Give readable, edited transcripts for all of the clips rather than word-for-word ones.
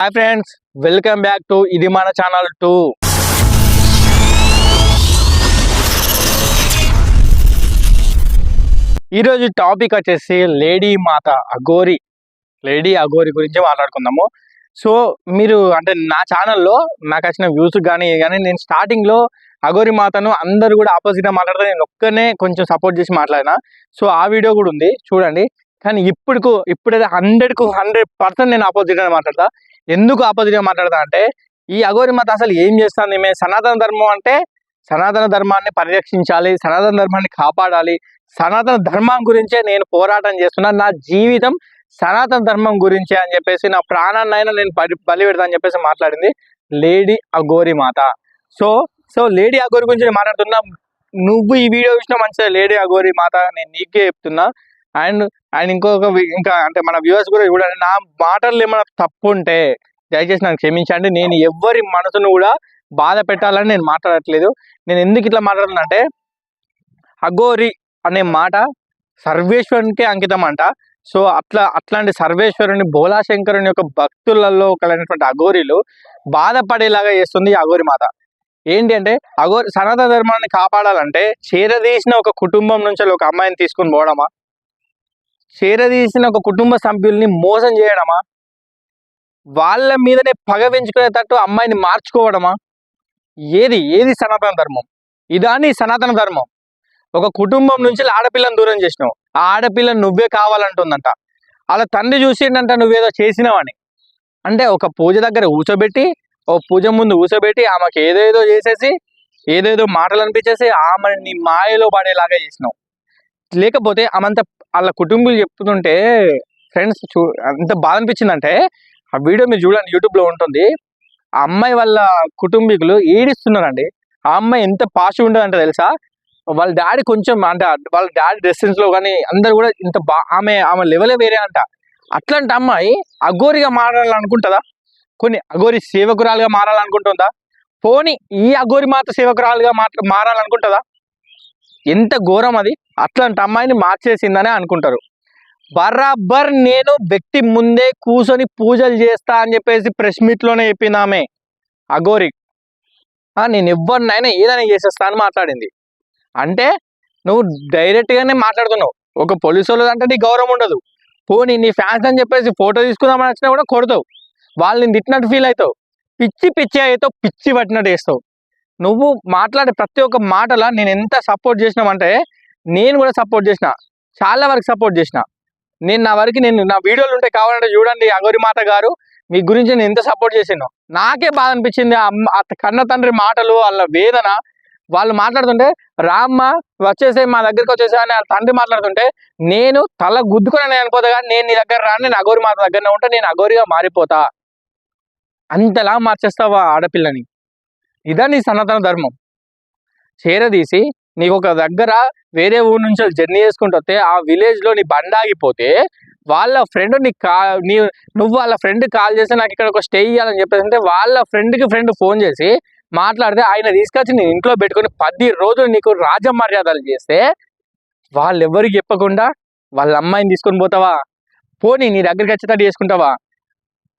Hi friends, welcome back to ఇది మన channel 2. ఈరోజు టాపిక్ వచ్చేసి లేడీ మాత అఘోరి గురించి మాట్లాడుకుందాము. సో మీరు అంటే నా ఛానల్లో నాకు వచ్చిన వ్యూస్ కానీ నేను స్టార్టింగ్లో అఘోరి మాతను అందరూ కూడా ఆపోజిట్గా మాట్లాడితే నేను ఒక్కనే కొంచెం సపోర్ట్ చేసి మాట్లాడినా. సో ఆ వీడియో కూడా ఉంది, చూడండి. కానీ ఇప్పుడైతే 100% నేను ఆపోజిట్గా మాట్లాడతా. ఎందుకు ఆపోజిట్గా మాట్లాడతా అంటే, ఈ అఘోరి మాత అసలు ఏం చేస్తుంది? మేము సనాతన ధర్మం అంటే సనాతన ధర్మాన్ని పరిరక్షించాలి, సనాతన ధర్మాన్ని కాపాడాలి, సనాతన ధర్మం గురించే నేను పోరాటం చేస్తున్నా, నా జీవితం సనాతన ధర్మం గురించే అని చెప్పేసి, నా ప్రాణాన్నైనా నేను బలి పెడతా అని చెప్పేసి మాట్లాడింది లేడీ అఘోరి మాత. సో లేడీ అఘోరి గురించి నేను మాట్లాడుతున్నా. నువ్వు ఈ వీడియో చూసినా మంచిగా లేడీ అఘోరి మాత నేను నీకే చెప్తున్నా. అండ్ ఇంకా అంటే మన వ్యూవర్స్ కూడా చూడండి, నా మాటలు ఏమైనా తప్పు ఉంటే దయచేసి నాకు క్షమించండి. నేను ఎవరి మనసును కూడా బాధ పెట్టాలని నేను మాట్లాడట్లేదు. నేను ఎందుకు ఇట్లా మాట్లాడుతున్నా అంటే, అఘోరి అనే మాట సర్వేశ్వరునికే అంకితం అంట. సో అట్లాంటి సర్వేశ్వరుని భోలాశంకరుని యొక్క భక్తులలో ఒకలైనటువంటి అఘోరీలు బాధపడేలాగా చేస్తుంది ఈ అఘోరి మాత. ఏంటి అంటే, సనాతన ధర్మాన్ని కాపాడాలంటే చేరదీసిన ఒక కుటుంబం నుంచి ఒక అమ్మాయిని తీసుకుని పోవడమా, చేరదీసిన ఒక కుటుంబ సభ్యుల్ని మోసం చేయడమా, వాళ్ళ మీదనే పగ పెంచుకునేటట్టు అమ్మాయిని మార్చుకోవడమా? ఏది సనాతన ధర్మం? ఇదాని సనాతన ధర్మం. ఒక కుటుంబం నుంచి ఆడపిల్లని దూరం చేసినావు, ఆ ఆడపిల్లని నువ్వే కావాలంటుందంట. అలా తండ్రి చూసిండంట నువ్వేదో చేసినావని. అంటే ఒక పూజ దగ్గర కూర్చోబెట్టి, ఓ పూజ ముందు కూర్చోబెట్టి ఆమెకి ఏదేదో చేసేసి, ఏదేదో మాటలు అనిపించేసి ఆమెని నీ మాయలో పడేలాగా చేసినావు. లేకపోతే ఆమంతా వాళ్ళ కుటుంబీలు చెప్తుంటే ఫ్రెండ్స్ ఎంత బాధ అనిపించిందంటే, ఆ వీడియో మీరు చూడండి, యూట్యూబ్లో ఉంటుంది. ఆ అమ్మాయి వాళ్ళ కుటుంబీకులు ఏడిస్తున్నారండి. ఆ అమ్మాయి ఎంత పాజిటివ్ ఉంటుందంటే తెలుసా, వాళ్ళ డాడీ కొంచెం అంటే వాళ్ళ డాడీ డ్రెస్సెస్లో కానీ అందరు కూడా ఇంత ఆమె లెవెలే వేరే అంట. అట్లాంటి అమ్మాయి అఘోరిగా మారాలనుకుంటుందా? కొన్ని అఘోరి సేవకురాలుగా మారాలనుకుంటుందా? పోనీ ఈ అఘోరి మాత సేవకురాలుగా మారాలనుకుంటుందా? ఎంత ఘోరం అది! అట్లాంటి అమ్మాయిని మార్చేసిందనే అనుకుంటారు. బరాబర్ నేను వ్యక్తి ముందే కూర్చొని పూజలు చేస్తా అని చెప్పేసి ప్రెస్ మీట్లోనే చెప్పింది ఆమె అఘోరి. నేను ఎవరినైనా ఏదైనా చేసేస్తా అని మాట్లాడింది. అంటే నువ్వు డైరెక్ట్గానే మాట్లాడుతున్నావు. ఒక పోలీసు వాళ్ళు అంటే నీ గౌరవం ఉండదు. పోనీ నీ ఫ్యాన్స్ అని చెప్పేసి ఫోటో తీసుకుందామని వచ్చినా కూడా కొడతావు. వాళ్ళని తిట్టినట్టు ఫీల్ అవుతావు, పిచ్చి అవుతావు, పిచ్చి పట్టినట్టు వేస్తావు. నువ్వు మాట్లాడే ప్రతి ఒక్క మాటలా నేను ఎంత సపోర్ట్ చేసినామంటే, నేను కూడా సపోర్ట్ చేసిన, చాలా వరకు సపోర్ట్ చేసిన. నేను నా వీడియోలు ఉంటే కావాలంటే చూడండి, అఘోరి మాత గారు మీ గురించి నేను ఎంత సపోర్ట్ చేసాను. నాకే బాధ అనిపించింది. కన్న తండ్రి మాటలు, వాళ్ళ వేదన, వాళ్ళు మాట్లాడుతుంటే రామ్మ వచ్చేసే మా దగ్గరికి వచ్చేసా అని వాళ్ళ తండ్రి మాట్లాడుతుంటే నేను తల గుద్దుకొని నేను అనిపోతా, కానీ నేను నీ దగ్గర రాను, నేను అఘోరి మాత దగ్గరనే ఉంటా, నేను అఘోరిగా మారిపోతా. అంతలా మార్చేస్తావా ఆడపిల్లని? ఇదా నీ సనాతన ధర్మం? చేరదీసి నీకు ఒక దగ్గర వేరే ఊరు నుంచి జర్నీ చేసుకుంటూ వస్తే ఆ విలేజ్లో నీ బండి ఆగిపోతే వాళ్ళ ఫ్రెండ్ నువ్వు వాళ్ళ ఫ్రెండ్ కాల్ చేసి నాకు ఇక్కడ ఒక స్టే ఇవ్వాలని చెప్పేసి అంటే, వాళ్ళ ఫ్రెండ్ ఫోన్ చేసి మాట్లాడితే ఆయన తీసుకొచ్చి నేను ఇంట్లో పెట్టుకొని 10 రోజులు నీకు రాజమర్యాదలు చేస్తే వాళ్ళు ఎవరికి చెప్పకుండా వాళ్ళ అమ్మాయిని తీసుకొని పోతావా? పోనీ నీ దగ్గరికి వచ్చేటట్టు చేసుకుంటావా?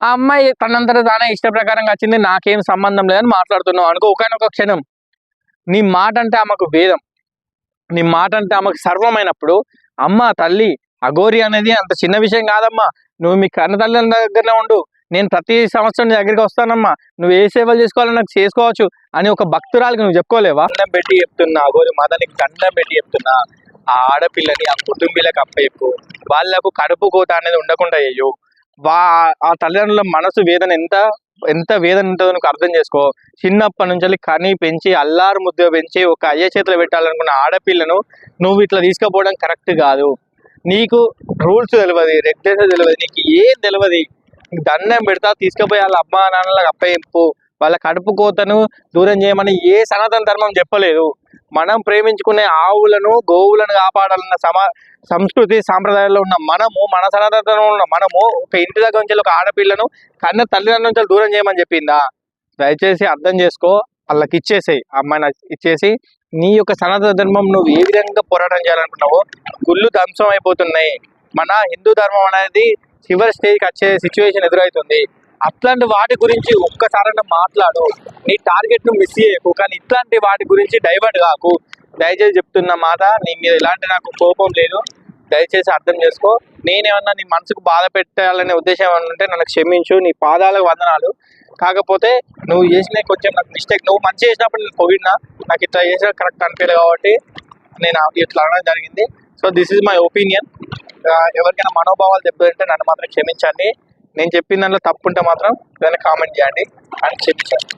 ఆ అమ్మాయి తనంతటా తానే ఇష్ట ప్రకారంగా వచ్చింది, నాకేం సంబంధం లేదని మాట్లాడుతున్నావు అనుకో. ఒకనొక క్షణం నీ మాట అంటే ఆమెకు వేదం, నీ మాట అంటే ఆమెకు సర్వమైనప్పుడు, అమ్మ తల్లి అఘోరి అనేది అంత చిన్న విషయం కాదమ్మా, నువ్వు మీ కన్న తల్లి దగ్గరనే ఉండు, నేను ప్రతి సంవత్సరం నీ దగ్గరికి వస్తానమ్మా, నువ్వు ఏ సేవలు చేసుకోవాలని నాకు చేసుకోవచ్చు అని ఒక భక్తురాలకి నువ్వు చెప్పుకోలేవా? దండం పెట్టి చెప్తున్నా అఘోరి మాత, నీకు దండం పెట్టి చెప్తున్నా, ఆ ఆడపిల్లని ఆ కుటుంబీలకు అప్పచెప్పు. వాళ్ళకు కడుపు కోత అనేది ఉండకుండా అయ్యో. ఆ తల్లిదండ్రుల మనసు వేదన ఎంత వేదన ఉంటుందో నువ్వు అర్థం చేసుకో. చిన్నప్పటి నుంచి కని పెంచి అల్లారు ముద్ద పెంచి ఒక అయ్య చేతిలో పెట్టాలనుకున్న ఆడపిల్లను నువ్వు ఇట్లా తీసుకుపోవడం కరెక్ట్ కాదు. నీకు రూల్స్ తెలియదు, రెగ్యులేషన్ తెలియదు, నీకు ఏం తెలియదు. నీకు దండం పెడతా, తీసుకుపోయి వాళ్ళ అమ్మా నాన్నలకు అప్పయింపు, వాళ్ళ కడుపు కోతను దూరం చేయమని ఏ సనాతన ధర్మం చెప్పలేదు. మనం ప్రేమించుకునే ఆవులను గోవులను కాపాడాలన్న సంస్కృతి సాంప్రదాయాల్లో ఉన్న మన సనాతనంలో ఉన్న మనము ఒక ఇంటి దగ్గర నుంచి ఒక ఆడపిల్లను కన్న తల్లిదండ్రుల నుంచి దూరం చేయమని చెప్పిందా? దయచేసి అర్థం చేసుకో, వాళ్ళకి ఇచ్చేసేయి, అమ్మాయిని ఇచ్చేసి నీ యొక్క సనాతన ధర్మం నువ్వు ఏ విధంగా పోరాటం చేయాలనుకున్నావో. గుళ్ళు ధ్వంసం అయిపోతున్నాయి, మన హిందూ ధర్మం అనేది చివరి స్టేజ్కి వచ్చే సిచ్యువేషన్ ఎదురవుతుంది. అట్లాంటి వాటి గురించి ఒక్కసారైనా మాట్లాడు. నీ టార్గెట్ ను మిస్ చేయకు, కానీ ఇట్లాంటి వాటి గురించి డైవర్ట్ కాకు. దయచేసి చెప్తున్న మాట, నీ మీద ఎలాంటి నాకు కోపం లేదు, దయచేసి అర్థం చేసుకో. నేనేమన్నా నీ మనసుకు బాధ పెట్టాలనే ఉద్దేశం ఏమన్నా ఉంటే నన్ను క్షమించు, నీ పాదాలకు వందనాలు. కాకపోతే నువ్వు చేసిన కొంచెం నాకు మిస్టేక్, నువ్వు మంచి చేసినప్పుడు నేను పొగిడినా, నాకు ఇట్లా చేసిన కరెక్ట్ అనిపించలేదు కాబట్టి నేను ఇట్లా అనడం జరిగింది. So this is my opinion. ఎవరికైనా మనోభావాలు దెబ్బతింటే నన్ను మాత్రం క్షమించండి. నేను చెప్పిన దాంట్లో తప్పు ఉంటే మాత్రం ఏదైనా కామెంట్ చేయండి అని క్షమించండి.